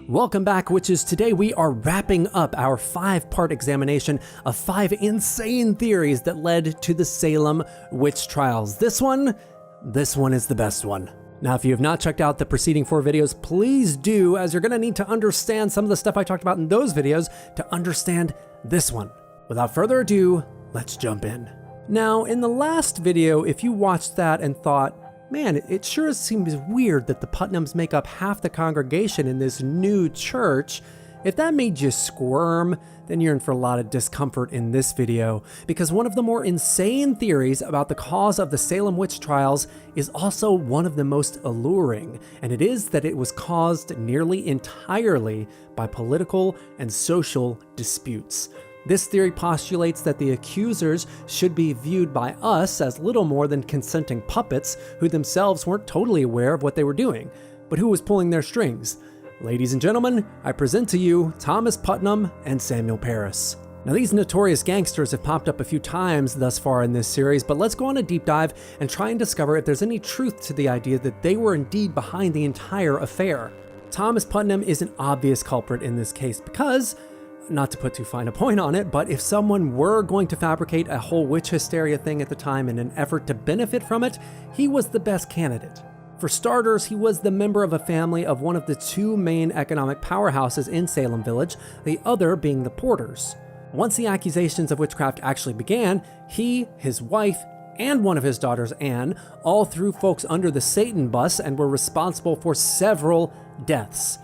Welcome back, witches. Today we are wrapping up our 5-part examination of 5 insane theories that led to the Salem Witch Trials. This one is the best one. Now, if you have not checked out the preceding 4 videos, please do, as you're going to need to understand some of the stuff I talked about in those videos to understand this one. Without further ado, let's jump in. Now, in the last video, if you watched that and thought, man, it sure seems weird that the Putnams make up half the congregation in this new church. If that made you squirm, then you're in for a lot of discomfort in this video, because one of the more insane theories about the cause of the Salem Witch Trials is also one of the most alluring, and it is that it was caused nearly entirely by political and social disputes. This theory postulates that the accusers should be viewed by us as little more than consenting puppets who themselves weren't totally aware of what they were doing, but who was pulling their strings. Ladies and gentlemen, I present to you Thomas Putnam and Samuel Parris. Now, these notorious gangsters have popped up a few times thus far in this series, but let's go on a deep dive and try and discover if there's any truth to the idea that they were indeed behind the entire affair. Thomas Putnam is an obvious culprit in this case because, not to put too fine a point on it, but if someone were going to fabricate a whole witch hysteria thing at the time in an effort to benefit from it, he was the best candidate. For starters, he was the member of a family of one of the 2 main economic powerhouses in Salem Village, the other being the Porters. Once the accusations of witchcraft actually began, he, his wife, and one of his daughters, Anne, all threw folks under the Satan bus and were responsible for several deaths.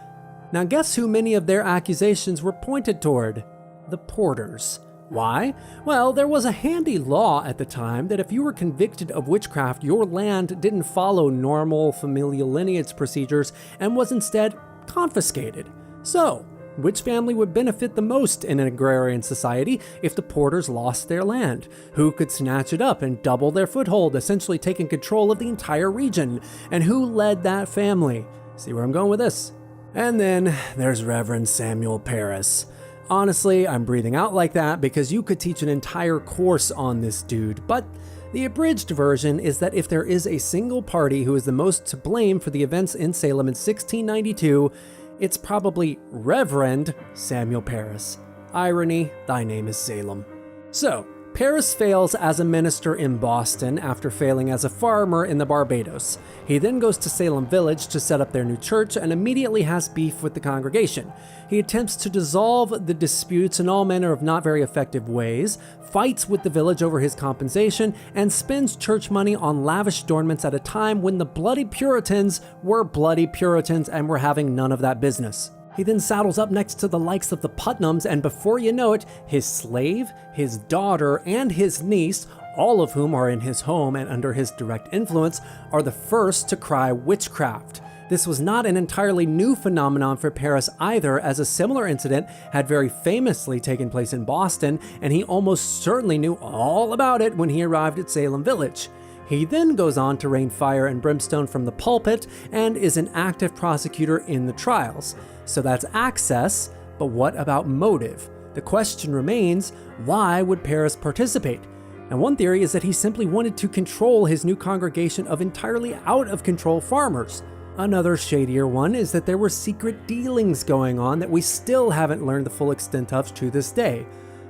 Now, guess who many of their accusations were pointed toward? The Porters. Why? Well, there was a handy law at the time that if you were convicted of witchcraft, your land didn't follow normal familial lineage procedures and was instead confiscated. So, which family would benefit the most in an agrarian society if the Porters lost their land? Who could snatch it up and double their foothold, essentially taking control of the entire region? And who led that family? See where I'm going with this? And then there's Reverend Samuel Parris. Honestly, I'm breathing out like that because you could teach an entire course on this dude, but the abridged version is that if there is a single party who is the most to blame for the events in Salem in 1692, it's probably Reverend Samuel Parris. Irony, thy name is Salem. So, Parris fails as a minister in Boston after failing as a farmer in the Barbados. He then goes to Salem Village to set up their new church and immediately has beef with the congregation. He attempts to dissolve the disputes in all manner of not very effective ways, fights with the village over his compensation, and spends church money on lavish adornments at a time when the bloody Puritans were bloody Puritans and were having none of that business. He then saddles up next to the likes of the Putnams, and before you know it, his slave, his daughter, and his niece, all of whom are in his home and under his direct influence, are the first to cry witchcraft. This was not an entirely new phenomenon for Parris either, as a similar incident had very famously taken place in Boston, and he almost certainly knew all about it when he arrived at Salem Village. He then goes on to rain fire and brimstone from the pulpit and is an active prosecutor in the trials. So that's access, but what about motive? The question remains, why would Parris participate? And one theory is that he simply wanted to control his new congregation of entirely out of control farmers. Another shadier one is that there were secret dealings going on that we still haven't learned the full extent of to this day.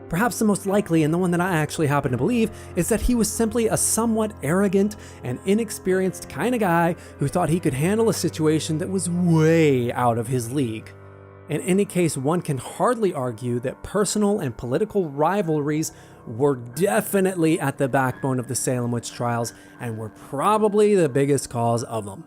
Perhaps the most likely, and the one that I actually happen to believe, is that he was simply a somewhat arrogant and inexperienced kind of guy who thought he could handle a situation that was way out of his league. In any case, one can hardly argue that personal and political rivalries were definitely at the backbone of the Salem Witch Trials and were probably the biggest cause of them.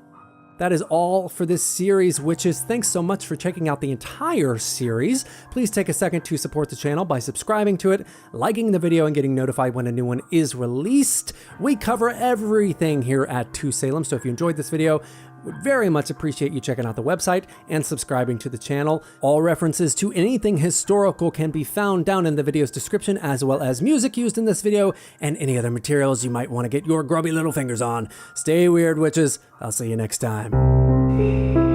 That is all for this series, witches. Thanks so much for checking out the entire series. Please take a second to support the channel by subscribing to it, liking the video, and getting notified when a new one is released. We cover everything here at 2Salem, so if you enjoyed this video, would very much appreciate you checking out the website and subscribing to the channel. All references to anything historical can be found down in the video's description, as well as music used in this video and any other materials you might want to get your grubby little fingers on. Stay weird, witches. I'll see you next time.